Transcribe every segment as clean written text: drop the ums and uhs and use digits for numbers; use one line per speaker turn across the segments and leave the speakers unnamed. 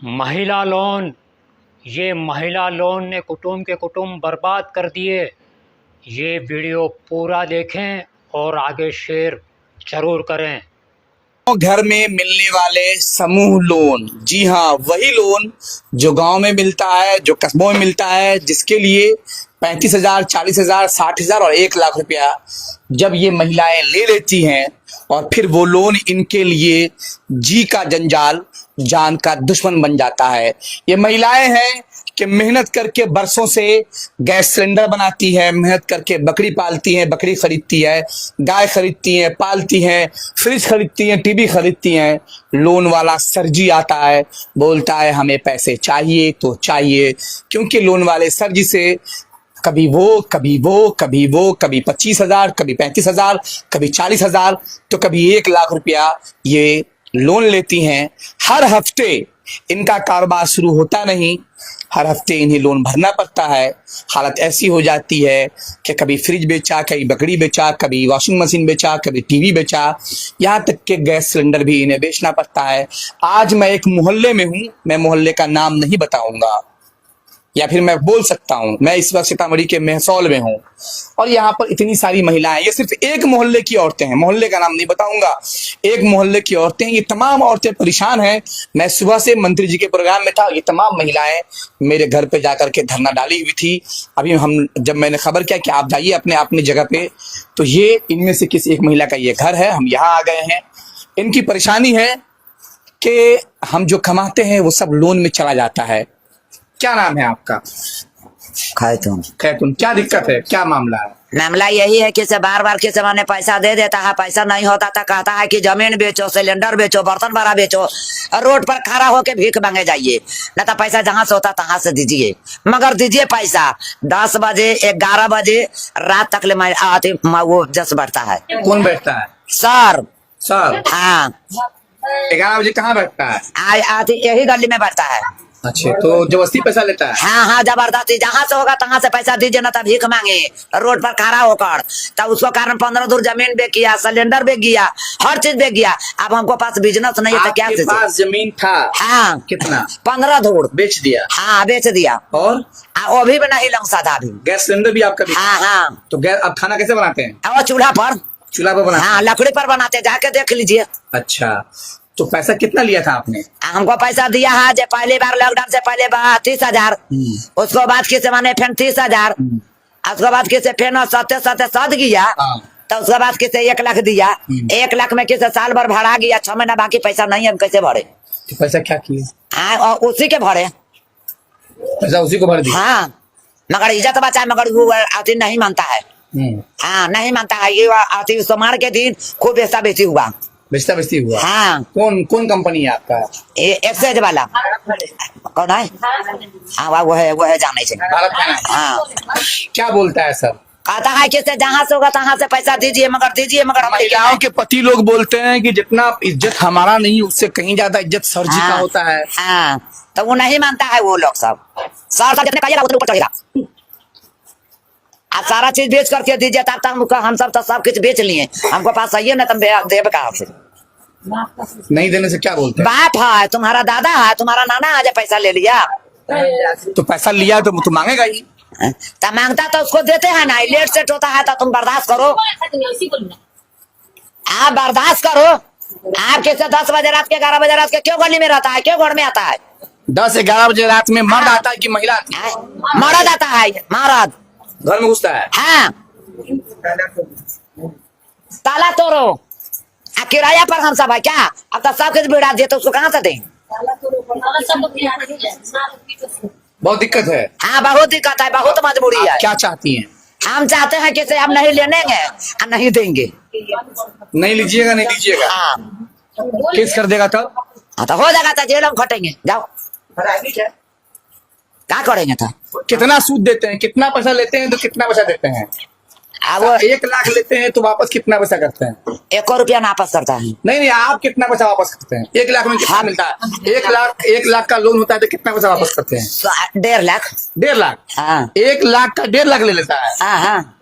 महिला लोन, ये महिला लोन ने कुटुंब के कुटुंब बर्बाद कर दिए। ये वीडियो पूरा देखें और आगे शेयर ज़रूर करें।
घर में मिलने वाले समूह लोन, जी हाँ, वही लोन जो गांव में मिलता है, जो कस्बों में मिलता है, जिसके लिए 35,000, 40,000, 60,000 और 1 लाख रुपया जब ये महिलाएं ले लेती हैं और फिर वो लोन इनके लिए जी का जंजाल, जान का दुश्मन बन जाता है। ये महिलाएं हैं कि मेहनत करके बरसों से गैस सिलेंडर बनाती है, मेहनत करके बकरी पालती हैं, बकरी खरीदती है, गाय खरीदती हैं, पालती हैं, फ्रिज खरीदती हैं, टीवी खरीदती हैं। लोन वाला सरजी आता है, बोलता है हमें पैसे चाहिए तो चाहिए, क्योंकि लोन वाले सरजी से कभी वो कभी वो कभी वो, कभी 25,000, कभी 35,000, कभी 40,000, तो कभी 1 लाख रुपया ये लोन लेती हैं। हर हफ्ते इनका कारोबार शुरू होता नहीं, हर हफ्ते इन्हें लोन भरना पड़ता है। हालत ऐसी हो जाती है कि कभी फ्रिज बेचा, कभी बकरी बेचा, कभी वॉशिंग मशीन बेचा, कभी टीवी बेचा, यहाँ तक कि गैस सिलेंडर भी इन्हें बेचना पड़ता है। आज मैं एक मोहल्ले में हूँ, मैं मोहल्ले का नाम नहीं बताऊंगा, या फिर मैं बोल सकता हूँ, मैं इस वक्त सीतामढ़ी के मेहसौल में हूँ और यहाँ पर इतनी सारी महिलाएं, ये सिर्फ एक मोहल्ले की औरतें हैं, मोहल्ले का नाम नहीं बताऊंगा, एक मोहल्ले की औरतें, ये तमाम औरतें परेशान हैं। मैं सुबह से मंत्री जी के प्रोग्राम में था, ये तमाम महिलाएं मेरे घर पे जाकर के धरना डाली हुई थी। अभी जब मैंने खबर किया कि आप जाइए अपने अपनी जगह पे, तो ये इनमें से किसी एक महिला का ये घर है, हम यहाँ आ गए हैं। इनकी परेशानी है कि हम जो कमाते हैं वो सब लोन में चला जाता है। क्या नाम है आपका?
खैतून।
खैतून, क्या दिक्कत है, क्या मामला है?
मामला यही है कि बार बार किसी मैंने पैसा दे देता है, पैसा नहीं होता था, कहता है कि जमीन बेचो, सिलेंडर बेचो, बर्तन बड़ा बेचो, और रोड पर खड़ा होके भीख मांगे जाइए, न तो पैसा जहाँ से होता तहाँ से दीजिए, मगर दीजिए पैसा। 10 बजे 11 बजे रात तक ले मैं आती, वो जस बैठता है।
कौन बैठता है?
सर।
सर?
हाँ।
11 बजे कहाँ बैठता है?
आती यही गली में बैठता है।
अच्छा, तो जबरदस्ती पैसा लेता है?
हाँ हाँ, जबरदस्ती, जहाँ से होगा तहाँ से पैसा दीजिए, ना तो भीख मांगे रोड पर खड़ा होकर। तब उसको कारण 15 दूर जमीन बेच गया, सिलेंडर बेच गया, हर चीज बेच गया। अब हमको पास बिजनेस नहीं है तो क्या?
आपके पास जमीन था?
हाँ।
कितना?
15 दूर
बेच दिया?
हाँ, बेच दिया।
और
वो भी नहीं लंसा था अभी।
गैस सिलेंडर भी आपका भी?
हाँ हाँ।
तो गैस अब खाना कैसे बनाते हैं?
वो चूल्हा पर।
चूल्हा पर बनाते हैं?
हाँ, लकड़ी पर बनाते, जाके देख लीजिए।
अच्छा, तो पैसा कितना लिया था आपने?
हमको पैसा दिया है जो पहली बार लॉकडाउन से पहले 30,000, उसको बाद किसे मैंने फिर 30,000, उसके बाद किसे फिर सत गया, तो उसके बाद किसे 1 लाख दिया। 1 लाख में किसे साल भर भरा गया, 6 महीना बाकी पैसा नहीं, हम कैसे भरे?
तो पैसा क्या किए?
हाँ, उसी के भरे।
पैसा उसी को भर दिया?
हाँ, मगर इज्जत बचा, मगर वो आती नहीं मानता है। हाँ, नहीं मानता है। ये आती सोमवार के दिन खूब ऐसा बेची हुआ,
बेचता बेचती हुआ।
हाँ।
कौन कौन कंपनी है आपका?
एक्सेज वाला। कौन है? हाँ, वो है जाने से। हाँ।
क्या बोलता है सर?
कहता है कि जहाँ से होगा तहाँ से पैसा दीजिए, मगर
महिलाओं के पति लोग बोलते हैं कि जितना इज्जत हमारा नहीं, उससे कहीं ज्यादा इज्जत सर जी का होता है।
हाँ, तो वो नहीं मानता है। वो लोग सब सर जितने पाइएगा उतने ऊपर चढ़ेगा। आप सारा चीज बेच करके दीजिए, तब हम सब तो सब कुछ बेच लिए, हमको पास आइए ना, तुम देव कहाँ से?
नहीं देने से क्या बोलते हैं?
बाप है, तुम्हारा दादा है, तुम्हारा नाना आज पैसा ले लिया,
तो पैसा लिया तो मांगेगा ही।
तो मांगता तो उसको देते हैं ना। लेट सेट होता है तो तुम बर्दाश्त करो, आप बर्दाश्त करो। आप कैसे 10 बजे रात के 11 बजे रात के क्यों गली में रहता है, क्यों घर में आता है?
10-11 बजे रात में मर्द आता है कि महिला आती है?
मर्द आता है, मर्द
घर में घुसता है।
हाँ, ताला तोड़ो, किराया पर हम सब है क्या? अब तो सब कुछ बिड़ा दिए, तो उसको कहाँ से दें?
बहुत दिक्कत है।
हाँ, बहुत दिक्कत है, बहुत मजबूरी है।
क्या चाहती हैं?
हम चाहते हैं कि हम नहीं लेनेंगे और नहीं देंगे।
नहीं लीजिएगा, नहीं लीजिएगा।
हाँ,
केस कर देगा तब?
हाँ, तो हो जाएगा, तो जेल हम खटेंगे। जाओ, क्या करेंगे? था
कितना सूद देते हैं, कितना पैसा लेते हैं तो कितना पैसा देते हैं?
अब
1 लाख लेते हैं तो वापस कितना पैसा करते हैं?
1 रुपया वापस करता है।
नहीं, आप कितना पैसा वापस करते हैं? 1 लाख में कितना मिलता है? 1 लाख का लोन होता है तो कितना पैसा वापस करते हैं?
1.5 लाख।
1.5 लाख?
हाँ,
1 लाख का 1.5 लाख ले लेता है।
हाँ हाँ।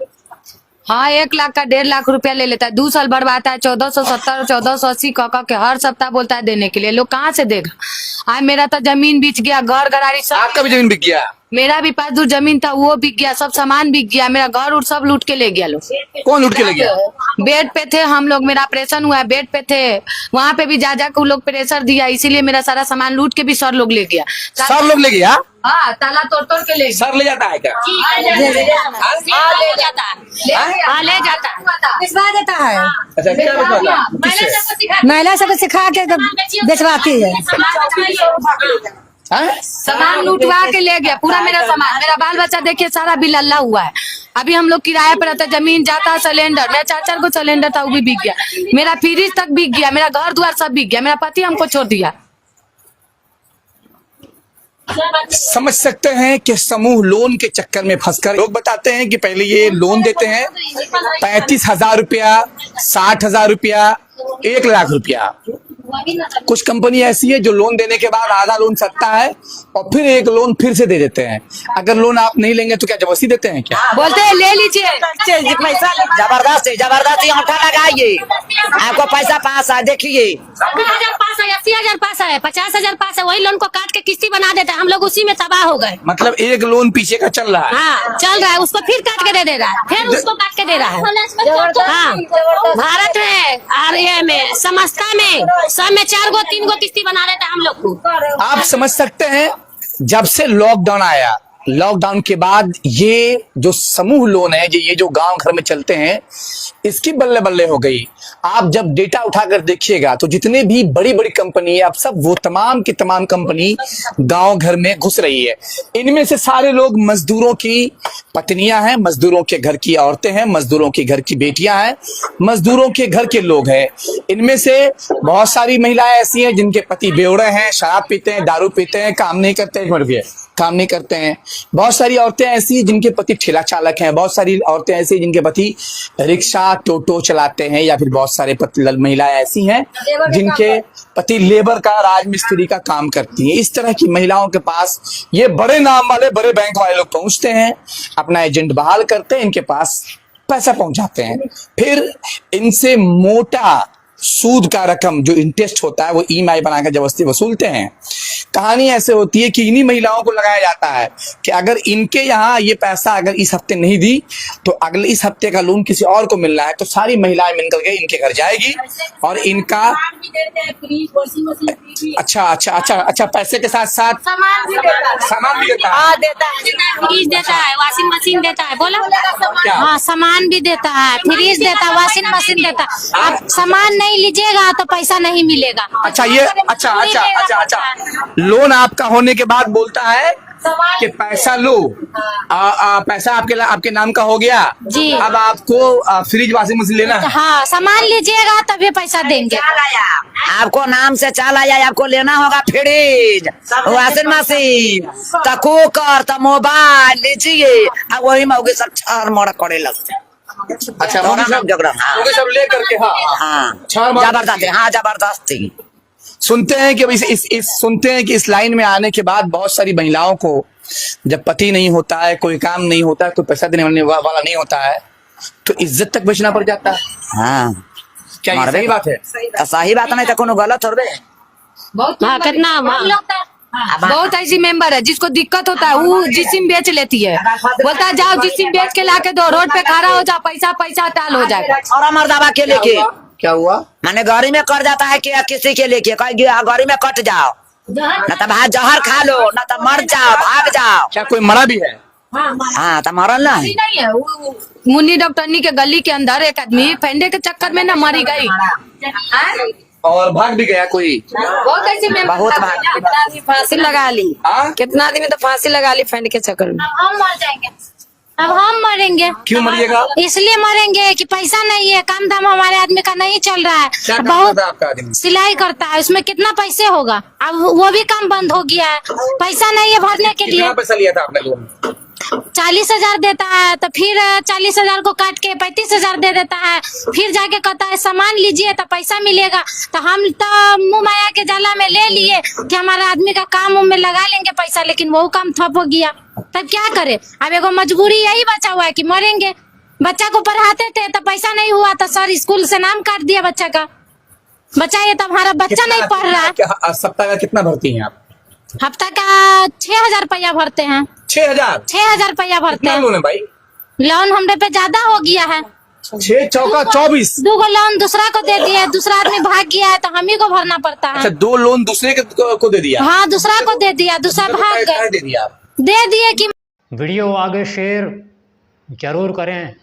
हाँ 1 लाख का 1.5 लाख रुपया ले लेता है, 2 साल बर्बादता है, 1470 1480 कह के हर सप्ताह बोलता है देने के लिए। लोग कहाँ से देगा। आज मेरा तो जमीन बिक गया, घर गरारी सब।
आपका भी जमीन बिक गया?
मेरा भी 5 दूर जमीन था, वो बिक गया, सब सामान बिक गया, मेरा घर उर सब लूट के ले गया लोग।
कौन लूट के ले गया?
बेड पे थे हम लोग, मेरा ऑपरेशन हुआ है, बेड पे थे, वहाँ पे भी जा के लोग प्रेशर दिया, इसीलिए मेरा सारा सामान लूट के भी सर लोग ले गया।
सब लोग ले गया?
हाँ, ताला तोड़ के ले गया।
सर ले जाता है क्या?
ले जाता है,
भिजवा देता है।
अच्छा, क्या बताता?
महिला सबको सिखा के बेचवाती है।
सामान लूटवा के ले गया पूरा मेरा सामान। मेरा बाल बच्चा देखिए सारा बिल अल्लाह हुआ है। अभी हम लोग किराए पर रहते, जमीन जाता, सिलेंडर, मेरा 4 को सिलेंडर था वो भी बिक गया, मेरा फ्रिज तक बिक गया, मेरा घर द्वार सब बिक गया, मेरा पति हमको छोड़ दिया।
समझ सकते हैं कि समूह लोन के चक्कर में फंसकर लोग बताते हैं कि पहले ये लोन देते हैं 35,000 रुपया, 60,000 रुपया, 1 लाख रुपया। कुछ कंपनी ऐसी है जो लोन देने के बाद आधा लोन सकता है और फिर एक लोन फिर से दे देते हैं। अगर लोन आप नहीं लेंगे तो क्या जबरदस्ती देते हैं क्या?
बोलते हैं ले लीजिए
पैसा, जबरदस्ती जबरदस्ती अंगूठा लगाइए, आपको पैसा पास है। देखिए
70,000 पास है, 80,000 पास है, 50,000 पास है, वही लोन को काट के किस्ती बना देता है। हम लोग उसी में तबाह हो गए।
मतलब एक लोन पीछे का चल रहा है।
हाँ चल रहा है, उसको फिर काट के दे रहा है, फिर उसको काट के दे रहा है। हाँ भारत में, आर्य में, समस्ता में, सब में 4 गो 3 गो किस्ती बना देता है हम लोग को।
आप समझ सकते हैं जब से लॉकडाउन आया, लॉकडाउन के बाद ये जो समूह लोन है, ये जो गांव घर में चलते हैं, इसकी बल्ले बल्ले हो गई। आप जब डेटा उठाकर देखिएगा तो जितने भी बड़ी बड़ी कंपनी है, अब सब वो तमाम की तमाम कंपनी गांव घर में घुस रही है। इनमें से सारे लोग मजदूरों की पत्नियां हैं, मजदूरों के घर की औरतें हैं, मजदूरों के घर की बेटियां हैं, मजदूरों के घर के लोग हैं। इनमें से बहुत सारी महिलाएं ऐसी हैं जिनके पति बेवड़े हैं, शराब पीते हैं, दारू पीते हैं, काम नहीं करते हैं, काम नहीं करते हैं। बहुत सारी औरतें ऐसी जिनके पति ठेला चालक हैं, बहुत सारी औरतें ऐसी जिनके पति रिक्शा टोटो चलाते हैं, या फिर बहुत सारे महिलाएं ऐसी हैं जिनके पति लेबर का, राजमिस्त्री का काम करती हैं। इस तरह की महिलाओं के पास ये बड़े नाम वाले, बड़े बैंक वाले लोग पहुंचते हैं, अपना एजेंट बहाल करते हैं, इनके पास पैसा पहुंचाते हैं, फिर इनसे मोटा सूद का रकम जो इंटरेस्ट होता है वो EMI बनाकर जबरदस्ती वसूलते हैं। कहानी ऐसे होती है कि इन्हीं महिलाओं को लगाया जाता है कि अगर इनके यहाँ ये पैसा अगर इस हफ्ते नहीं दी तो अगले इस हफ्ते का लोन किसी और को मिलना है, तो सारी महिलाएं मिलकर के इनके घर जाएगी और इनका अच्छा पैसे के साथ साथ सामान भी देता है।
फ्रिज देता है, वॉशिंग मशीन देता है, बोला हाँ सामान भी देता है, फ्रिज देता है, वॉशिंग मशीन देता है। आप सामान नहीं लीजिएगा तो पैसा नहीं मिलेगा।
अच्छा ये अच्छा लोन आपका होने के बाद बोलता है कि पैसा लो, पैसा आपके नाम का हो गया
जी।
अब आपको फ्रिज वॉशिंग मशीन लेना है।
हाँ सामान लीजिएगा तभी पैसा देंगे।
आपको नाम से चाल आया, आपको लेना होगा फ्रिज, वॉशिंग मशीन, तो कुकर, तो मोबाइल लीजिए, अब वही में होगी सब छार मोड़ा करे लगते।
अच्छा सब ले करके
जबरदस्ती
सुनते हैं कि सुनते हैं कि इस लाइन में आने के बाद बहुत सारी महिलाओं को जब पति नहीं होता है, कोई काम नहीं होता है, कोई पैसा देने वाला नहीं होता है, तो इज्जत तक बेचना पड़ जाता है।
हाँ
क्या ये सही बात है?
सही बात नहीं तो कोनो गलत हो रहे।
कितना
बहुत ऐसी मेंबर है जिसको दिक्कत होता है, वो जिस्म बेच लेती है, बोलता है जाओ जिस्म बेच के लाके दो, रोड पे खड़ा हो जाओ, पैसा टाल हो जाएगा।
और मर्दाबा के लेके
क्या हुआ?
मैंने गाड़ी में कर जाता है कि किसी के लेके गाड़ी में कट जाओ, न तो भाई जहर खा लो, न तो मर जाओ, भाग जाओ।
क्या कोई मरा भी है?
हाँ तो मरल नहीं
है। मुन्नी डॉक्टरनी के गली के अंदर एक आदमी फैंडे के चक्कर में न मरी गई
और भाग भी गया कोई।
बहुत ऐसे मेंबर
बहुत
फांसी लगा ली, कितना आदमी तो फांसी लगा ली फैंड के चक्कर में।
हम मर जाएंगे, अब हम मरेंगे।
क्यों मरिएगा?
इसलिए मरेंगे कि पैसा नहीं है, काम धाम हमारे आदमी का नहीं चल रहा है।
क्या काम
बहुत
करता है आपका आदमी?
सिलाई करता है, उसमें कितना पैसे होगा, अब वो भी काम बंद हो गया है, पैसा नहीं है भरने के लिए।
कितना पैसा लिया था आपने लोन?
40,000 देता है, तो फिर 40,000 को काट के 35,000 दे देता है, फिर जाके कहता है सामान लीजिए तो पैसा मिलेगा। तो हम तो मुंह माया के जाला में ले लिए कि हमारा आदमी का काम में लगा लेंगे पैसा, लेकिन वो काम ठप हो गया। तब क्या करे? अब एगो मजबूरी यही बचा हुआ है कि मरेंगे। बच्चा को पढ़ाते थे तो पैसा नहीं हुआ तो सर स्कूल से नाम काट दिया बच्चा का। बच्चा ये तो हमारा बच्चा नहीं पढ़ रहा है।
सप्ताह का कितना भरती हैं आप?
हफ्ता का 6,000 रुपया भरते हैं।
6,000?
6,000 रुपया भरते
कितना
हैं।
लोन है भाई?
लोन हमरे पे ज्यादा हो गया है।
6 चौका 24।
2 लोन दूसरा को दे दिया, दूसरा आदमी भाग गया है तो हम ही को भरना पड़ता है।
अच्छा, 2 लोन दूसरे को दे दिया?
हाँ, दूसरा को दे दिया, दूसरा भाग गया।
दे दिया आप?
दे दिए कि
वीडियो आगे शेयर जरूर करें।